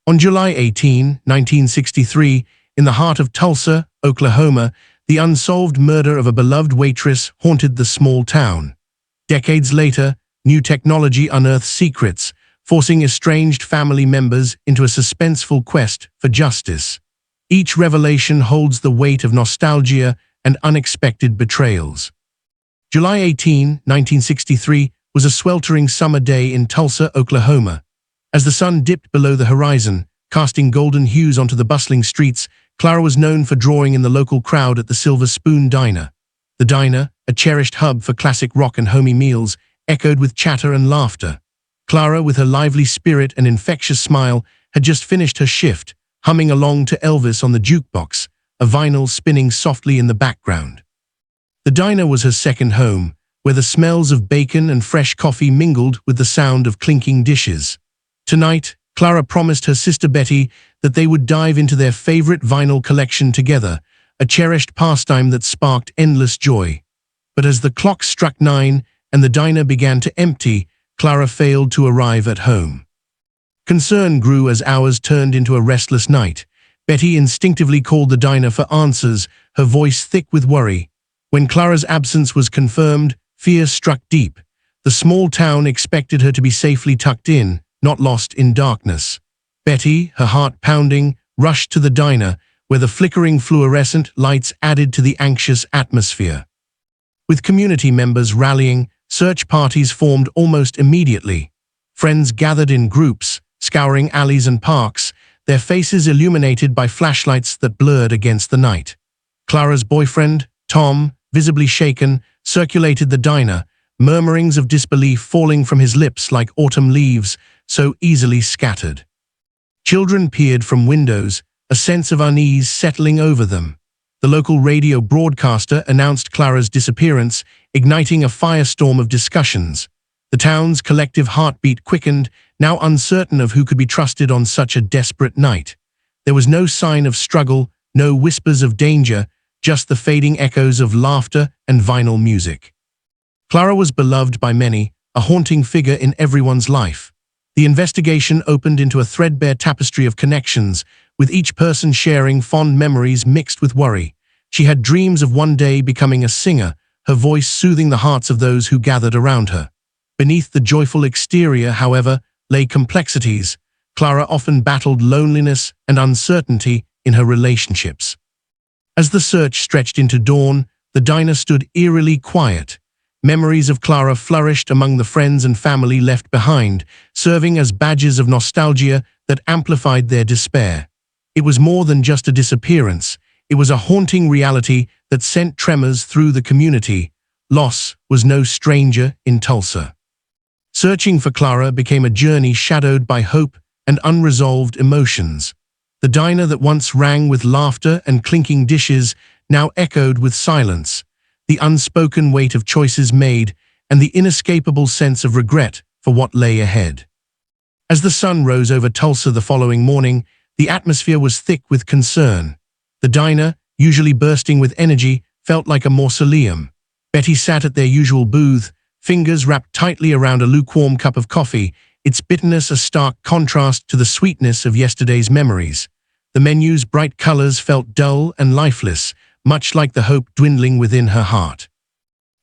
On July 18, 1963, in the heart of Tulsa, Oklahoma, the unsolved murder of a beloved waitress haunted the small town. Decades later, new technology unearthed secrets, forcing estranged family members into a suspenseful quest for justice. Each revelation holds the weight of nostalgia and unexpected betrayals. July 18, 1963, was a sweltering summer day in Tulsa, Oklahoma. As the sun dipped below the horizon, casting golden hues onto the bustling streets, Clara was known for drawing in the local crowd at the Silver Spoon Diner. The diner, a cherished hub for classic rock and homey meals, echoed with chatter and laughter. Clara, with her lively spirit and infectious smile, had just finished her shift, humming along to Elvis on the jukebox, a vinyl spinning softly in the background. The diner was her second home, where the smells of bacon and fresh coffee mingled with the sound of clinking dishes. Tonight, Clara promised her sister Betty that they would dive into their favorite vinyl collection together, a cherished pastime that sparked endless joy. But as the clock struck 9 and the diner began to empty, Clara failed to arrive at home. Concern grew as hours turned into a restless night. Betty instinctively called the diner for answers, her voice thick with worry. When Clara's absence was confirmed, fear struck deep. The small town expected her to be safely tucked in, not lost in darkness. Betty, her heart pounding, rushed to the diner, where the flickering fluorescent lights added to the anxious atmosphere. With community members rallying, search parties formed almost immediately. Friends gathered in groups, scouring alleys and parks, their faces illuminated by flashlights that blurred against the night. Clara's boyfriend, Tom, visibly shaken, circulated the diner, murmurings of disbelief falling from his lips like autumn leaves, so easily scattered. Children peered from windows, a sense of unease settling over them. The local radio broadcaster announced Clara's disappearance, igniting a firestorm of discussions. The town's collective heartbeat quickened, now uncertain of who could be trusted on such a desperate night. There was no sign of struggle, no whispers of danger, just the fading echoes of laughter and vinyl music. Clara was beloved by many, a haunting figure in everyone's life. The investigation opened into a threadbare tapestry of connections, with each person sharing fond memories mixed with worry. She had dreams of one day becoming a singer, her voice soothing the hearts of those who gathered around her. Beneath the joyful exterior, however, lay complexities. Clara often battled loneliness and uncertainty in her relationships. As the search stretched into dawn, the diner stood eerily quiet. Memories of Clara flourished among the friends and family left behind, serving as badges of nostalgia that amplified their despair. It was more than just a disappearance. It was a haunting reality that sent tremors through the community. Loss was no stranger in Tulsa. Searching for Clara became a journey shadowed by hope and unresolved emotions. The diner that once rang with laughter and clinking dishes now echoed with silence, the unspoken weight of choices made, and the inescapable sense of regret for what lay ahead. As the sun rose over Tulsa the following morning, the atmosphere was thick with concern. The diner, usually bursting with energy, felt like a mausoleum. Betty sat at their usual booth, fingers wrapped tightly around a lukewarm cup of coffee, its bitterness a stark contrast to the sweetness of yesterday's memories. The menu's bright colors felt dull and lifeless, much like the hope dwindling within her heart.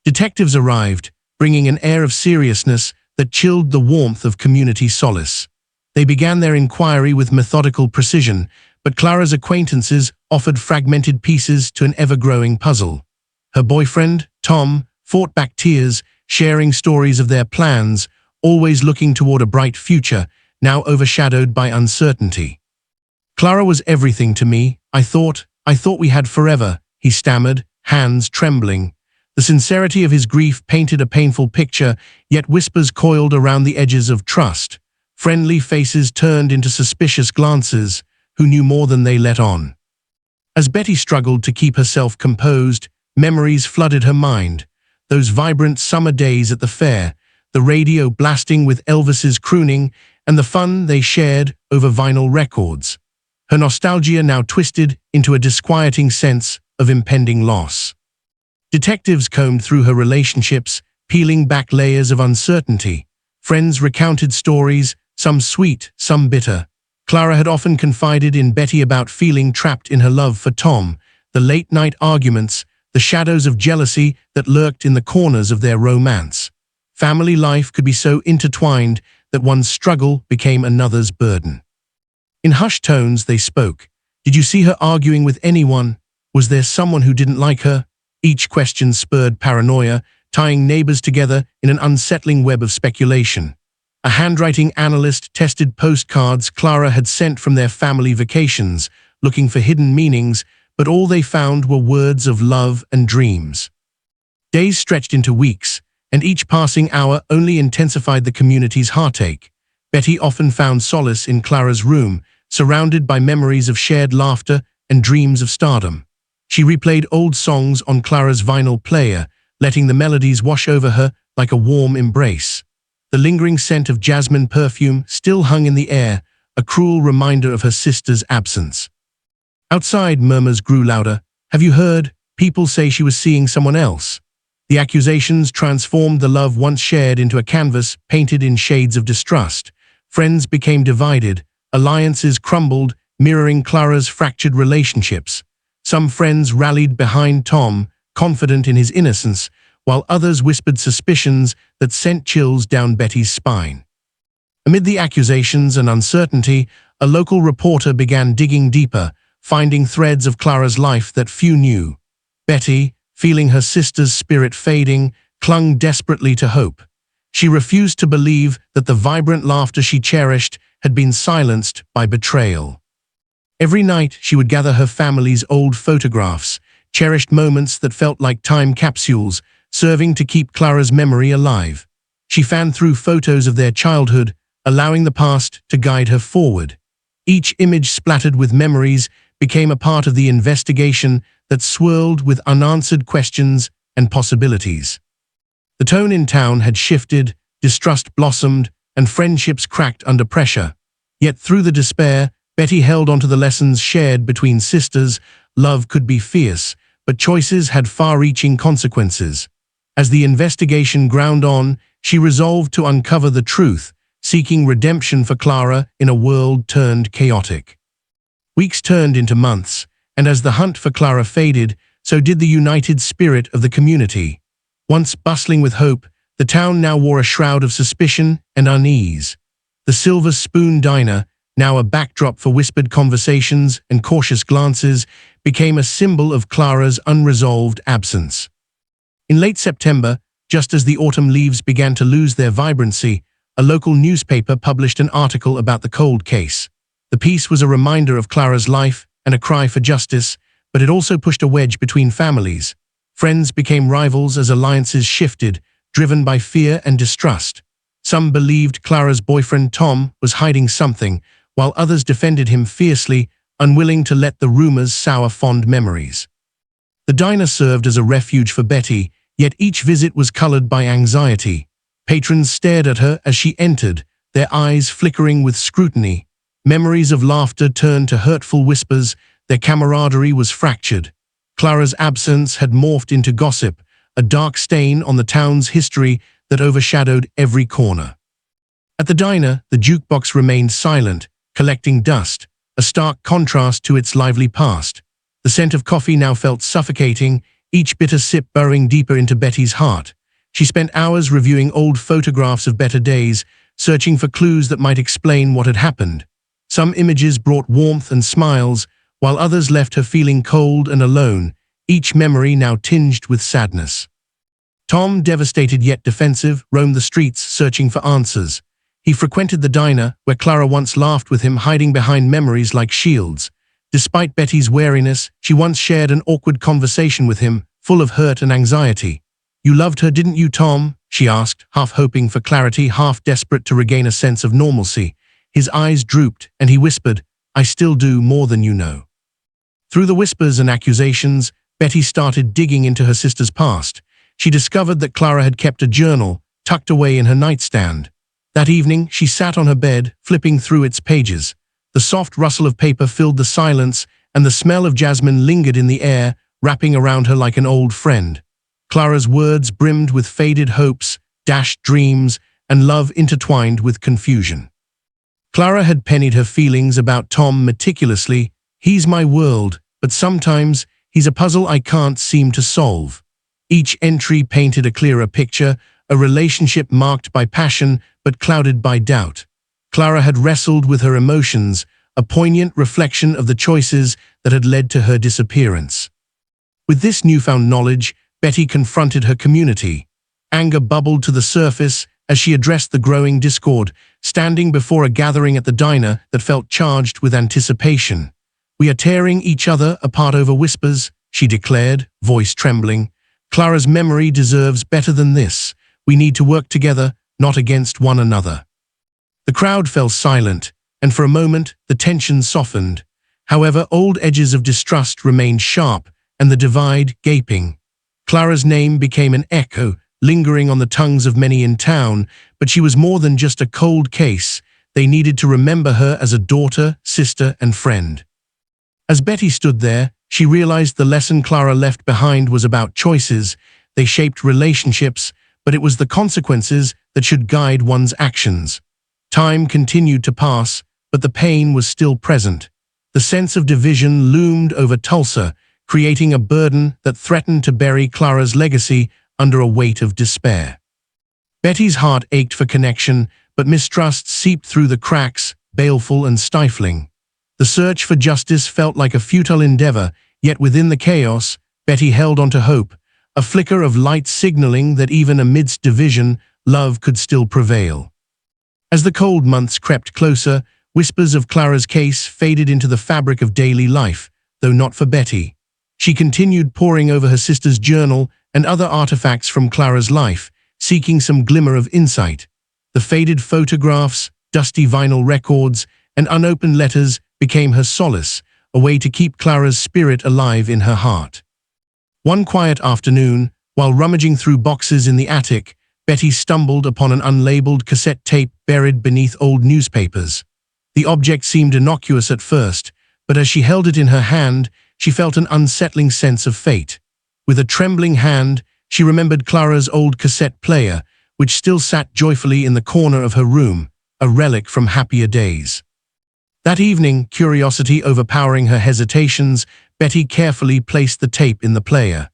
Detectives arrived, bringing an air of seriousness that chilled the warmth of community solace. They began their inquiry with methodical precision, but Clara's acquaintances offered fragmented pieces to an ever-growing puzzle. Her boyfriend, Tom, fought back tears, sharing stories of their plans, always looking toward a bright future, now overshadowed by uncertainty. Clara was everything to me. I thought we had forever, he stammered, hands trembling. The sincerity of his grief painted a painful picture, yet whispers coiled around the edges of trust. Friendly faces turned into suspicious glances, who knew more than they let on. As Betty struggled to keep herself composed, memories flooded her mind. Those vibrant summer days at the fair, the radio blasting with Elvis's crooning, and the fun they shared over vinyl records. Her nostalgia now twisted into a disquieting sense of impending loss. Detectives combed through her relationships, peeling back layers of uncertainty. Friends recounted stories, some sweet, some bitter. Clara had often confided in Betty about feeling trapped in her love for Tom, the late-night arguments, the shadows of jealousy that lurked in the corners of their romance. Family life could be so intertwined that one's struggle became another's burden. In hushed tones they spoke. Did you see her arguing with anyone? Was there someone who didn't like her? Each question spurred paranoia, tying neighbors together in an unsettling web of speculation. A handwriting analyst tested postcards Clara had sent from their family vacations, looking for hidden meanings, but all they found were words of love and dreams. Days stretched into weeks, and each passing hour only intensified the community's heartache. Betty often found solace in Clara's room, surrounded by memories of shared laughter and dreams of stardom. She replayed old songs on Clara's vinyl player, letting the melodies wash over her like a warm embrace. The lingering scent of jasmine perfume still hung in the air, a cruel reminder of her sister's absence. Outside, murmurs grew louder. Have you heard? People say she was seeing someone else. The accusations transformed the love once shared into a canvas painted in shades of distrust. Friends became divided, alliances crumbled, mirroring Clara's fractured relationships. Some friends rallied behind Tom, confident in his innocence, while others whispered suspicions that sent chills down Betty's spine. Amid the accusations and uncertainty, a local reporter began digging deeper, finding threads of Clara's life that few knew. Betty, feeling her sister's spirit fading, clung desperately to hope. She refused to believe that the vibrant laughter she cherished had been silenced by betrayal. Every night she would gather her family's old photographs, cherished moments that felt like time capsules, serving to keep Clara's memory alive. She fanned through photos of their childhood, allowing the past to guide her forward. Each image splattered with memories became a part of the investigation that swirled with unanswered questions and possibilities. The tone in town had shifted, distrust blossomed, and friendships cracked under pressure. Yet through the despair, Betty held onto the lessons shared between sisters. Love could be fierce, but choices had far-reaching consequences. As the investigation ground on, she resolved to uncover the truth, seeking redemption for Clara in a world turned chaotic. Weeks turned into months, and as the hunt for Clara faded, so did the united spirit of the community. Once bustling with hope, the town now wore a shroud of suspicion and unease. The Silver Spoon Diner, now a backdrop for whispered conversations and cautious glances, became a symbol of Clara's unresolved absence. In late September, just as the autumn leaves began to lose their vibrancy, a local newspaper published an article about the cold case. The piece was a reminder of Clara's life and a cry for justice, but it also pushed a wedge between families. Friends became rivals as alliances shifted, driven by fear and distrust. Some believed Clara's boyfriend Tom was hiding something, while others defended him fiercely, unwilling to let the rumors sour fond memories. The diner served as a refuge for Betty, yet each visit was colored by anxiety. Patrons stared at her as she entered, their eyes flickering with scrutiny. Memories of laughter turned to hurtful whispers, their camaraderie was fractured. Clara's absence had morphed into gossip, a dark stain on the town's history that overshadowed every corner. At the diner, the jukebox remained silent, collecting dust, a stark contrast to its lively past. The scent of coffee now felt suffocating, each bitter sip burrowing deeper into Betty's heart. She spent hours reviewing old photographs of better days, searching for clues that might explain what had happened. Some images brought warmth and smiles, while others left her feeling cold and alone, each memory now tinged with sadness. Tom, devastated yet defensive, roamed the streets searching for answers. He frequented the diner, where Clara once laughed with him, hiding behind memories like shields. Despite Betty's wariness, she once shared an awkward conversation with him, full of hurt and anxiety. "You loved her, didn't you, Tom?" she asked, half hoping for clarity, half desperate to regain a sense of normalcy. His eyes drooped, and he whispered, "I still do, more than you know." Through the whispers and accusations, Betty started digging into her sister's past. She discovered that Clara had kept a journal, tucked away in her nightstand. That evening, she sat on her bed, flipping through its pages. The soft rustle of paper filled the silence, and the smell of jasmine lingered in the air, wrapping around her like an old friend. Clara's words brimmed with faded hopes, dashed dreams, and love intertwined with confusion. Clara had pennied her feelings about Tom meticulously. He's my world, but sometimes he's a puzzle I can't seem to solve. Each entry painted a clearer picture, a relationship marked by passion but clouded by doubt. Clara had wrestled with her emotions, a poignant reflection of the choices that had led to her disappearance. With this newfound knowledge, Betty confronted her community. Anger bubbled to the surface as she addressed the growing discord, standing before a gathering at the diner that felt charged with anticipation. "We are tearing each other apart over whispers," she declared, voice trembling. "Clara's memory deserves better than this. We need to work together, not against one another." The crowd fell silent, and for a moment the tension softened. However, old edges of distrust remained sharp, and the divide gaping. Clara's name became an echo, lingering on the tongues of many in town, but she was more than just a cold case. They needed to remember her as a daughter, sister, and friend. As Betty stood there, she realized the lesson Clara left behind was about choices. They shaped relationships, but it was the consequences that should guide one's actions. Time continued to pass, but the pain was still present. The sense of division loomed over Tulsa, creating a burden that threatened to bury Clara's legacy under a weight of despair. Betty's heart ached for connection, but mistrust seeped through the cracks, baleful and stifling. The search for justice felt like a futile endeavor, yet within the chaos, Betty held on to hope, a flicker of light signaling that even amidst division, love could still prevail. As the cold months crept closer, whispers of Clara's case faded into the fabric of daily life, though not for Betty. She continued poring over her sister's journal and other artifacts from Clara's life, seeking some glimmer of insight. The faded photographs, dusty vinyl records, and unopened letters became her solace, a way to keep Clara's spirit alive in her heart. One quiet afternoon, while rummaging through boxes in the attic, Betty stumbled upon an unlabeled cassette tape buried beneath old newspapers. The object seemed innocuous at first, but as she held it in her hand, she felt an unsettling sense of fate. With a trembling hand, she remembered Clara's old cassette player, which still sat joyfully in the corner of her room, a relic from happier days. That evening, curiosity overpowering her hesitations, Betty carefully placed the tape in the player.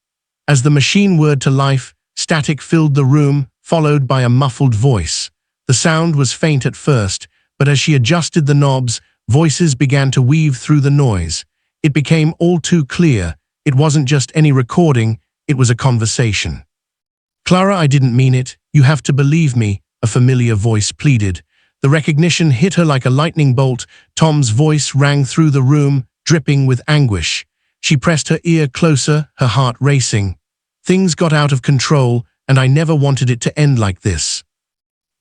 As the machine whirred to life, static filled the room, followed by a muffled voice. The sound was faint at first, but as she adjusted the knobs, voices began to weave through the noise. It became all too clear. It wasn't just any recording, it was a conversation. "Clara, I didn't mean it. You have to believe me," a familiar voice pleaded. The recognition hit her like a lightning bolt. Tom's voice rang through the room, dripping with anguish. She pressed her ear closer, her heart racing. "Things got out of control, and I never wanted it to end like this."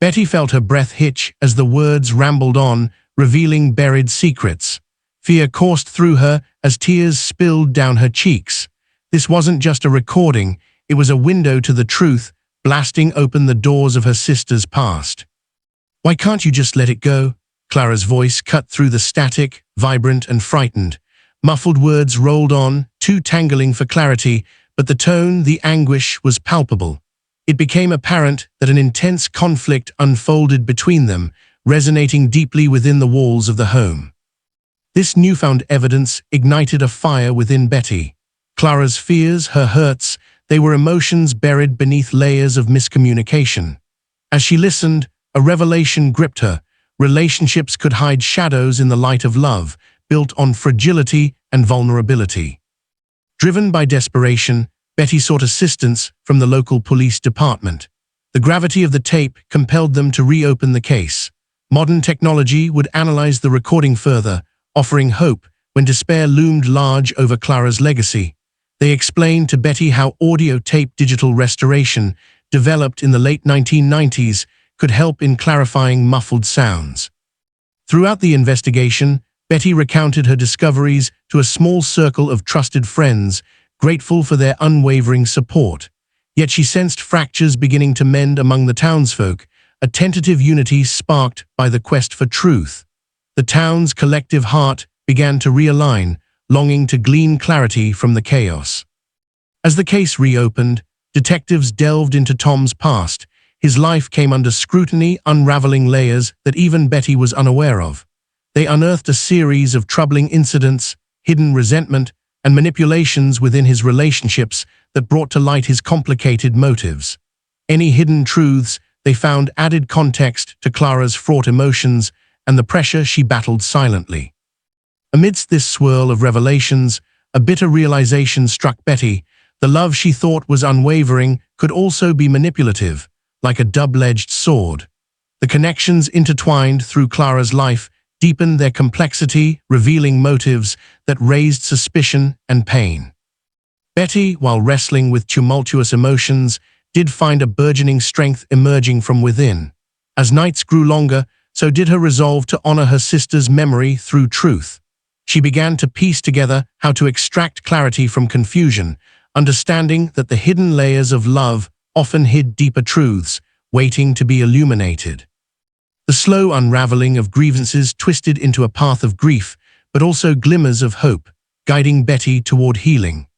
Betty felt her breath hitch as the words rambled on, revealing buried secrets. Fear coursed through her as tears spilled down her cheeks. This wasn't just a recording, it was a window to the truth, blasting open the doors of her sister's past. "Why can't you just let it go?" Clara's voice cut through the static, vibrant and frightened. Muffled words rolled on, too tangling for clarity, but the tone, the anguish, was palpable. It became apparent that an intense conflict unfolded between them, resonating deeply within the walls of the home. This newfound evidence ignited a fire within Betty. Clara's fears, her hurts, they were emotions buried beneath layers of miscommunication. As she listened, a revelation gripped her. Relationships could hide shadows in the light of love, built on fragility and vulnerability. Driven by desperation, Betty sought assistance from the local police department. The gravity of the tape compelled them to reopen the case. Modern technology would analyze the recording further, offering hope when despair loomed large over Clara's legacy. They explained to Betty how audio tape digital restoration, developed in the late 1990s, could help in clarifying muffled sounds. Throughout the investigation, Betty recounted her discoveries to a small circle of trusted friends, grateful for their unwavering support. Yet she sensed fractures beginning to mend among the townsfolk, a tentative unity sparked by the quest for truth. The town's collective heart began to realign, longing to glean clarity from the chaos. As the case reopened, detectives delved into Tom's past, his life came under scrutiny, unraveling layers that even Betty was unaware of. They unearthed a series of troubling incidents, hidden resentment, and manipulations within his relationships that brought to light his complicated motives. Any hidden truths they found added context to Clara's fraught emotions and the pressure she battled silently. Amidst this swirl of revelations, a bitter realization struck Betty. The love she thought was unwavering could also be manipulative, like a double-edged sword. The connections intertwined through Clara's life deepened their complexity, revealing motives that raised suspicion and pain. Betty, while wrestling with tumultuous emotions, did find a burgeoning strength emerging from within. As nights grew longer, so did her resolve to honor her sister's memory through truth. She began to piece together how to extract clarity from confusion, understanding that the hidden layers of love often hid deeper truths, waiting to be illuminated. The slow unraveling of grievances twisted into a path of grief, but also glimmers of hope, guiding Betty toward healing.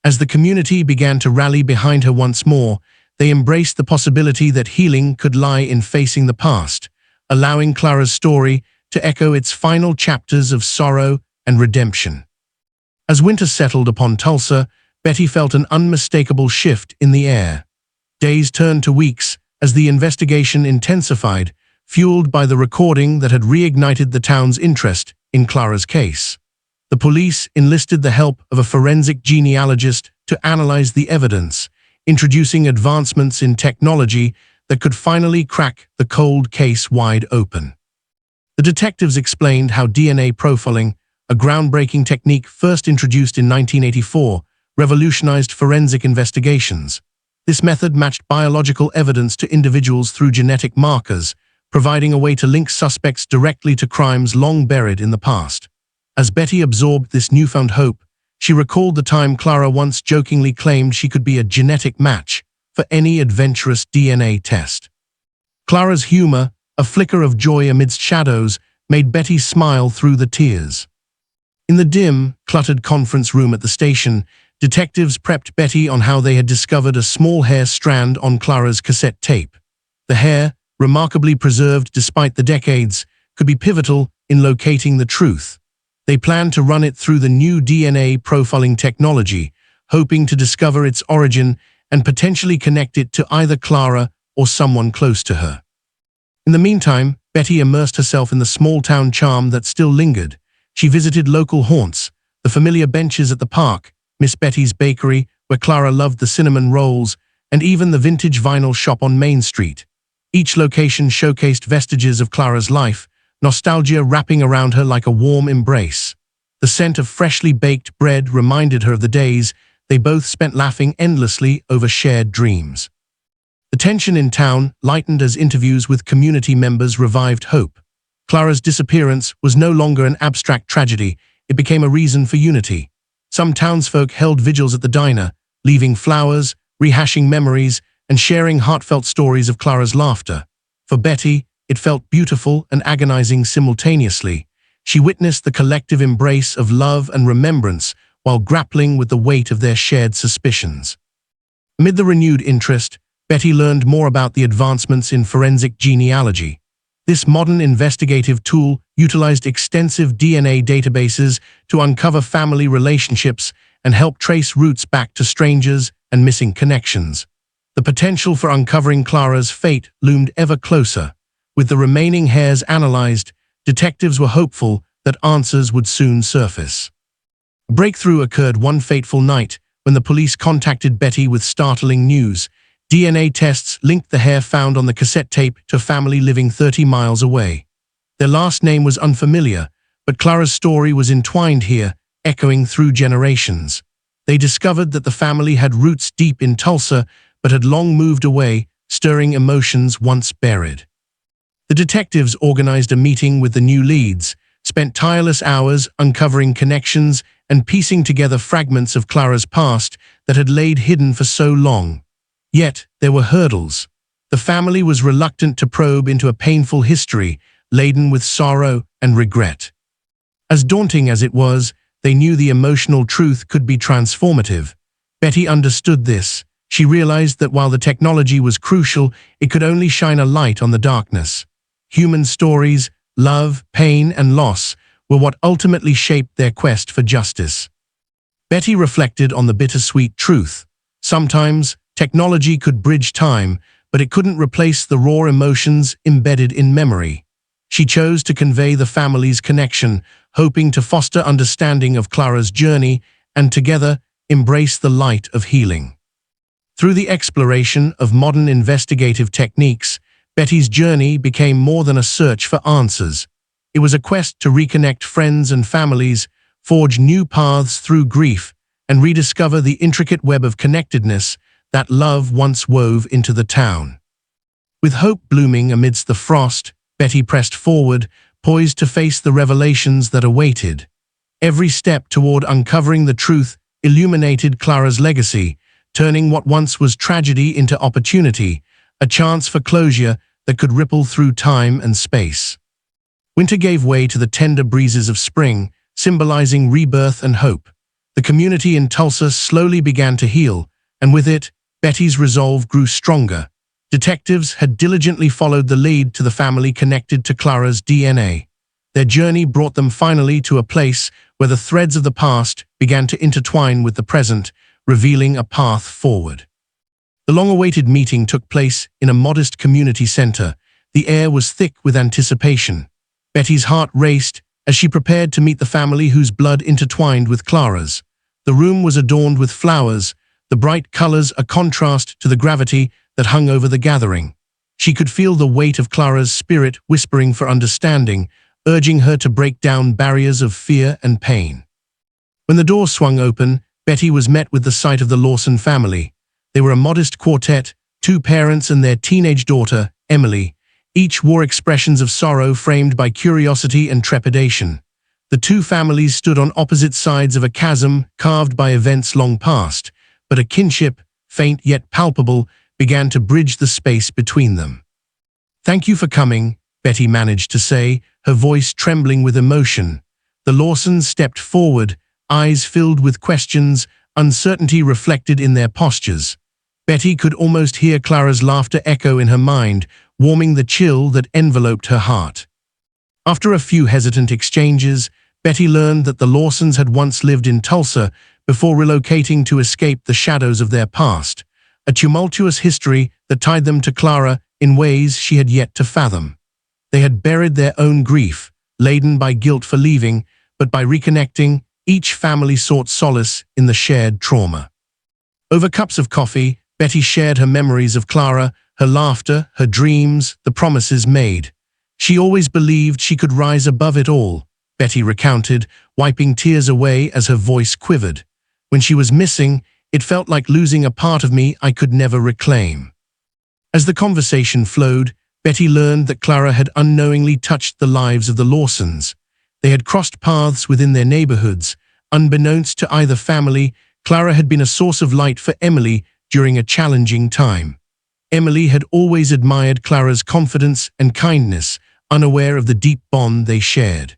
As the community began to rally behind her once more, they embraced the possibility that healing could lie in facing the past, allowing Clara's story to echo its final chapters of sorrow and redemption. As winter settled upon Tulsa, Betty felt an unmistakable shift in the air. Days turned to weeks as the investigation intensified, fueled by the recording that had reignited the town's interest in Clara's case. The police enlisted the help of a forensic genealogist to analyze the evidence, introducing advancements in technology that could finally crack the cold case wide open. The detectives explained how DNA profiling, a groundbreaking technique first introduced in 1984, revolutionized forensic investigations. This method matched biological evidence to individuals through genetic markers, providing a way to link suspects directly to crimes long buried in the past. As Betty absorbed this newfound hope, she recalled the time Clara once jokingly claimed she could be a genetic match for any adventurous DNA test. Clara's humor, a flicker of joy amidst shadows, made Betty smile through the tears. In the dim, cluttered conference room at the station, detectives prepped Betty on how they had discovered a small hair strand on Clara's cassette tape. The hair, remarkably preserved despite the decades, could be pivotal in locating the truth. They planned to run it through the new DNA profiling technology, hoping to discover its origin and potentially connect it to either Clara or someone close to her. In the meantime, Betty immersed herself in the small-town charm that still lingered. She visited local haunts, the familiar benches at the park, Miss Betty's bakery, where Clara loved the cinnamon rolls, and even the vintage vinyl shop on Main Street. Each location showcased vestiges of Clara's life, nostalgia wrapping around her like a warm embrace. The scent of freshly baked bread reminded her of the days they both spent laughing endlessly over shared dreams. The tension in town lightened as interviews with community members revived hope. Clara's disappearance was no longer an abstract tragedy, it became a reason for unity. Some townsfolk held vigils at the diner, leaving flowers, rehashing memories, and sharing heartfelt stories of Clara's laughter. For Betty, it felt beautiful and agonizing simultaneously. She witnessed the collective embrace of love and remembrance while grappling with the weight of their shared suspicions. Amid the renewed interest, Betty learned more about the advancements in forensic genealogy. This modern investigative tool utilized extensive DNA databases to uncover family relationships and help trace roots back to strangers and missing connections. The potential for uncovering Clara's fate loomed ever closer. With the remaining hairs analyzed, detectives were hopeful that answers would soon surface. A breakthrough occurred one fateful night when the police contacted Betty with startling news. DNA tests linked the hair found on the cassette tape to a family living 30 miles away. Their last name was unfamiliar, but Clara's story was entwined here, echoing through generations. They discovered that the family had roots deep in Tulsa, but had long moved away, stirring emotions once buried. The detectives organized a meeting with the new leads, spent tireless hours uncovering connections and piecing together fragments of Clara's past that had laid hidden for so long. Yet, there were hurdles. The family was reluctant to probe into a painful history, laden with sorrow and regret. As daunting as it was, they knew the emotional truth could be transformative. Betty understood this. She realized that while the technology was crucial, it could only shine a light on the darkness. Human stories, love, pain, and loss were what ultimately shaped their quest for justice. Betty reflected on the bittersweet truth. Sometimes, technology could bridge time, but it couldn't replace the raw emotions embedded in memory. She chose to convey the family's connection, hoping to foster understanding of Clara's journey and together embrace the light of healing. Through the exploration of modern investigative techniques, Betty's journey became more than a search for answers. It was a quest to reconnect friends and families, forge new paths through grief, and rediscover the intricate web of connectedness that love once wove into the town. With hope blooming amidst the frost, Betty pressed forward, poised to face the revelations that awaited. Every step toward uncovering the truth illuminated Clara's legacy, turning what once was tragedy into opportunity, a chance for closure that could ripple through time and space. Winter gave way to the tender breezes of spring, symbolizing rebirth and hope. The community in Tulsa slowly began to heal, and with it, Betty's resolve grew stronger. Detectives had diligently followed the lead to the family connected to Clara's DNA. Their journey brought them finally to a place where the threads of the past began to intertwine with the present, revealing a path forward. The long-awaited meeting took place in a modest community center. The air was thick with anticipation. Betty's heart raced as she prepared to meet the family whose blood intertwined with Clara's. The room was adorned with flowers, the bright colors a contrast to the gravity that hung over the gathering. She could feel the weight of Clara's spirit whispering for understanding, urging her to break down barriers of fear and pain. When the door swung open, Betty was met with the sight of the Lawson family. They were a modest quartet, two parents and their teenage daughter, Emily. Each wore expressions of sorrow framed by curiosity and trepidation. The two families stood on opposite sides of a chasm carved by events long past, but a kinship, faint yet palpable, began to bridge the space between them. "Thank you for coming," Betty managed to say, her voice trembling with emotion. The Lawsons stepped forward, eyes filled with questions, uncertainty reflected in their postures. Betty could almost hear Clara's laughter echo in her mind, warming the chill that enveloped her heart. After a few hesitant exchanges, Betty learned that the Lawsons had once lived in Tulsa before relocating to escape the shadows of their past, a tumultuous history that tied them to Clara in ways she had yet to fathom. They had buried their own grief, laden by guilt for leaving, but by reconnecting, each family sought solace in the shared trauma. Over cups of coffee, Betty shared her memories of Clara, her laughter, her dreams, the promises made. She always believed she could rise above it all, Betty recounted, wiping tears away as her voice quivered. When she was missing, it felt like losing a part of me I could never reclaim. As the conversation flowed, Betty learned that Clara had unknowingly touched the lives of the Lawsons. They had crossed paths within their neighborhoods. Unbeknownst to either family, Clara had been a source of light for Emily during a challenging time. Emily had always admired Clara's confidence and kindness, unaware of the deep bond they shared.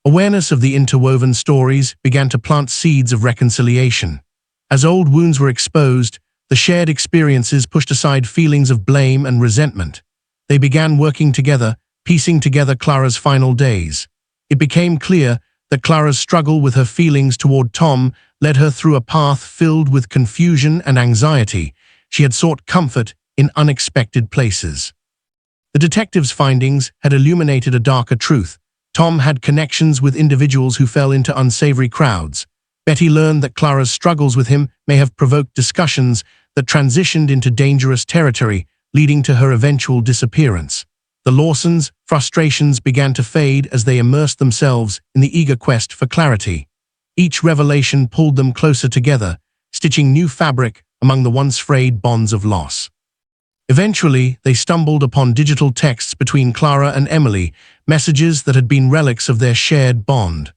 Awareness of the interwoven stories began to plant seeds of reconciliation. As old wounds were exposed, the shared experiences pushed aside feelings of blame and resentment. They began working together, piecing together Clara's final days. It became clear that Clara's struggle with her feelings toward Tom led her through a path filled with confusion and anxiety. She had sought comfort in unexpected places. The detectives' findings had illuminated a darker truth. Tom had connections with individuals who fell into unsavory crowds. Betty learned that Clara's struggles with him may have provoked discussions that transitioned into dangerous territory, leading to her eventual disappearance. The Lawsons' frustrations began to fade as they immersed themselves in the eager quest for clarity. Each revelation pulled them closer together, stitching new fabric among the once frayed bonds of loss. Eventually, they stumbled upon digital texts between Clara and Emily, messages that had been relics of their shared bond.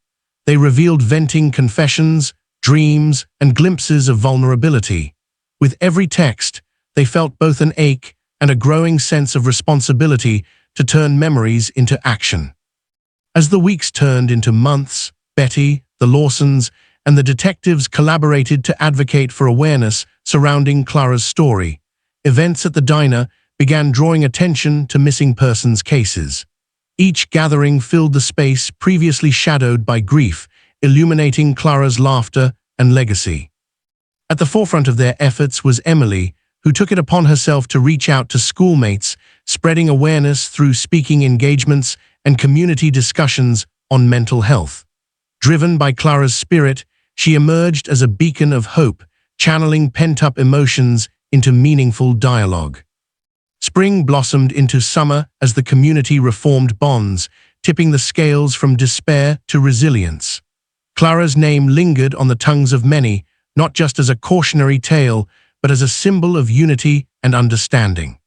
They revealed venting confessions, dreams, and glimpses of vulnerability. With every text, they felt both an ache and a growing sense of responsibility to turn memories into action. As the weeks turned into months, Betty, the Lawsons, and the detectives collaborated to advocate for awareness, surrounding Clara's story. Events at the diner began drawing attention to missing persons cases. Each gathering filled the space previously shadowed by grief, illuminating Clara's laughter and legacy. At the forefront of their efforts was Emily, who took it upon herself to reach out to schoolmates, spreading awareness through speaking engagements and community discussions on mental health. Driven by Clara's spirit, she emerged as a beacon of hope, channeling pent-up emotions into meaningful dialogue. Spring blossomed into summer as the community reformed bonds, tipping the scales from despair to resilience. Clara's name lingered on the tongues of many, not just as a cautionary tale, but as a symbol of unity and understanding.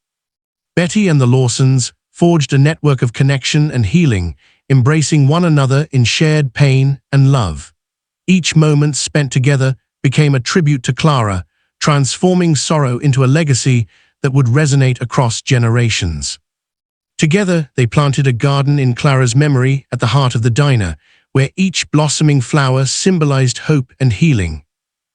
Betty and the Lawsons forged a network of connection and healing, embracing one another in shared pain and love. Each moment spent together became a tribute to Clara, transforming sorrow into a legacy that would resonate across generations. Together, they planted a garden in Clara's memory at the heart of the diner, where each blossoming flower symbolized hope and healing.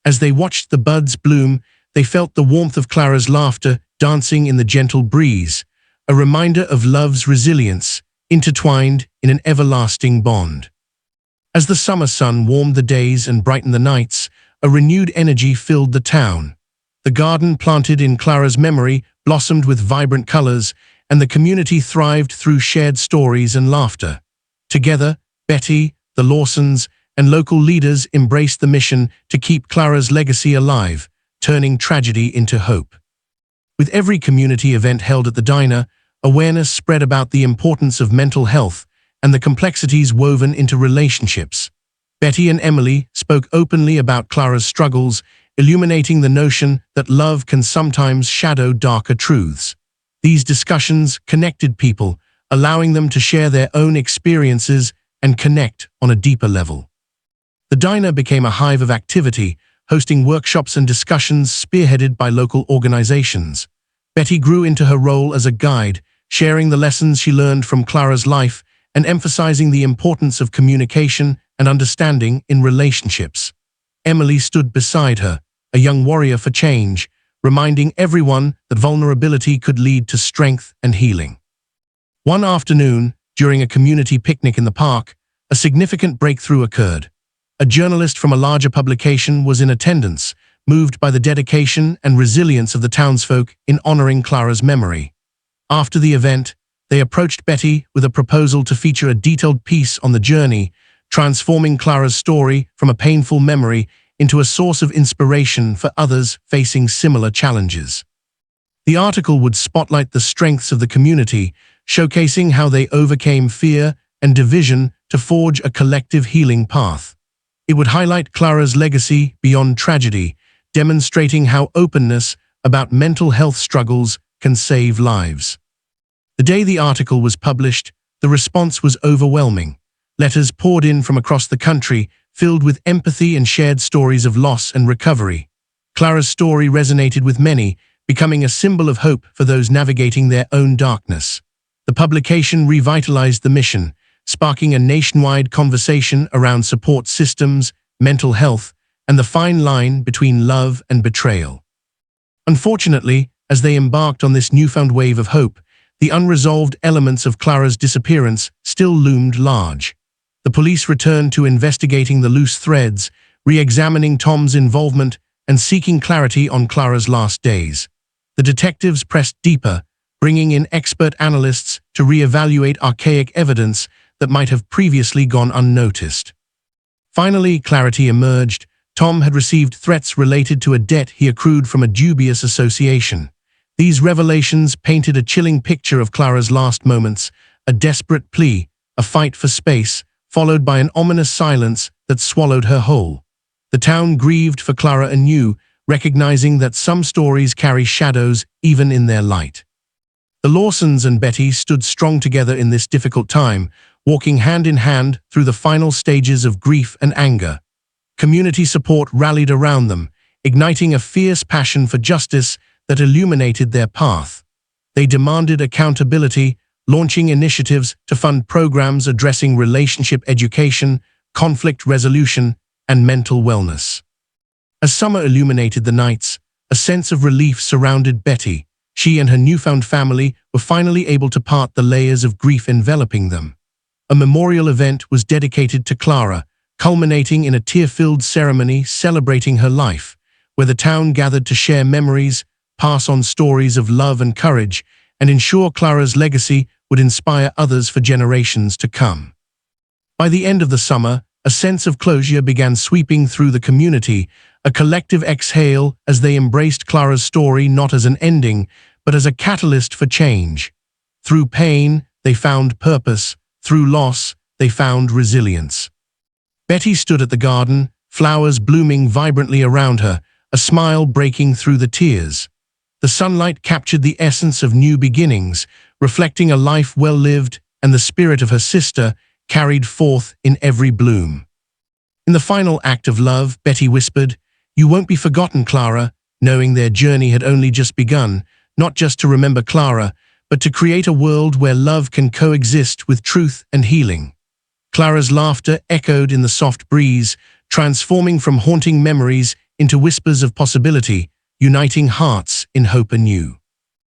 As they watched the buds bloom, they felt the warmth of Clara's laughter dancing in the gentle breeze, a reminder of love's resilience, intertwined in an everlasting bond. As the summer sun warmed the days and brightened the nights, a renewed energy filled the town. The garden planted in Clara's memory blossomed with vibrant colors, and the community thrived through shared stories and laughter. Together, Betty, the Lawsons, and local leaders embraced the mission to keep Clara's legacy alive, turning tragedy into hope. With every community event held at the diner, awareness spread about the importance of mental health and the complexities woven into relationships. Betty and Emily spoke openly about Clara's struggles, illuminating the notion that love can sometimes shadow darker truths. These discussions connected people, allowing them to share their own experiences and connect on a deeper level. The diner became a hive of activity, hosting workshops and discussions spearheaded by local organizations. Betty grew into her role as a guide, sharing the lessons she learned from Clara's life and emphasizing the importance of communication and understanding in relationships. Emily stood beside her, a young warrior for change, reminding everyone that vulnerability could lead to strength and healing. One afternoon, during a community picnic in the park, a significant breakthrough occurred. A journalist from a larger publication was in attendance, moved by the dedication and resilience of the townsfolk in honoring Clara's memory. After the event, they approached Betty with a proposal to feature a detailed piece on the journey, transforming Clara's story from a painful memory into a source of inspiration for others facing similar challenges. The article would spotlight the strengths of the community, showcasing how they overcame fear and division to forge a collective healing path. It would highlight Clara's legacy beyond tragedy, demonstrating how openness about mental health struggles can save lives. The day the article was published, the response was overwhelming. Letters poured in from across the country, filled with empathy and shared stories of loss and recovery. Clara's story resonated with many, becoming a symbol of hope for those navigating their own darkness. The publication revitalized the mission, sparking a nationwide conversation around support systems, mental health, and the fine line between love and betrayal. Unfortunately, as they embarked on this newfound wave of hope, the unresolved elements of Clara's disappearance still loomed large. The police returned to investigating the loose threads, re-examining Tom's involvement and seeking clarity on Clara's last days. The detectives pressed deeper, bringing in expert analysts to re-evaluate archaic evidence that might have previously gone unnoticed. Finally, clarity emerged. Tom had received threats related to a debt he accrued from a dubious association. These revelations painted a chilling picture of Clara's last moments, a desperate plea, a fight for space, followed by an ominous silence that swallowed her whole. The town grieved for Clara anew, recognizing that some stories carry shadows even in their light. The Lawsons and Betty stood strong together in this difficult time, walking hand in hand through the final stages of grief and anger. Community support rallied around them, igniting a fierce passion for justice that illuminated their path. They demanded accountability, launching initiatives to fund programs addressing relationship education, conflict resolution, and mental wellness. As summer illuminated the nights, a sense of relief surrounded Betty. She and her newfound family were finally able to part the layers of grief enveloping them. A memorial event was dedicated to Clara, culminating in a tear-filled ceremony celebrating her life, where the town gathered to share memories, pass on stories of love and courage, and ensure Clara's legacy would inspire others for generations to come. By the end of the summer, a sense of closure began sweeping through the community, a collective exhale as they embraced Clara's story not as an ending, but as a catalyst for change. Through pain, they found purpose. Through loss, they found resilience. Betty stood at the garden, flowers blooming vibrantly around her, a smile breaking through the tears. The sunlight captured the essence of new beginnings, reflecting a life well lived, and the spirit of her sister carried forth in every bloom. In the final act of love, Betty whispered, "You won't be forgotten, Clara," knowing their journey had only just begun, not just to remember Clara, but to create a world where love can coexist with truth and healing. Clara's laughter echoed in the soft breeze, transforming from haunting memories into whispers of possibility, uniting hearts in hope anew.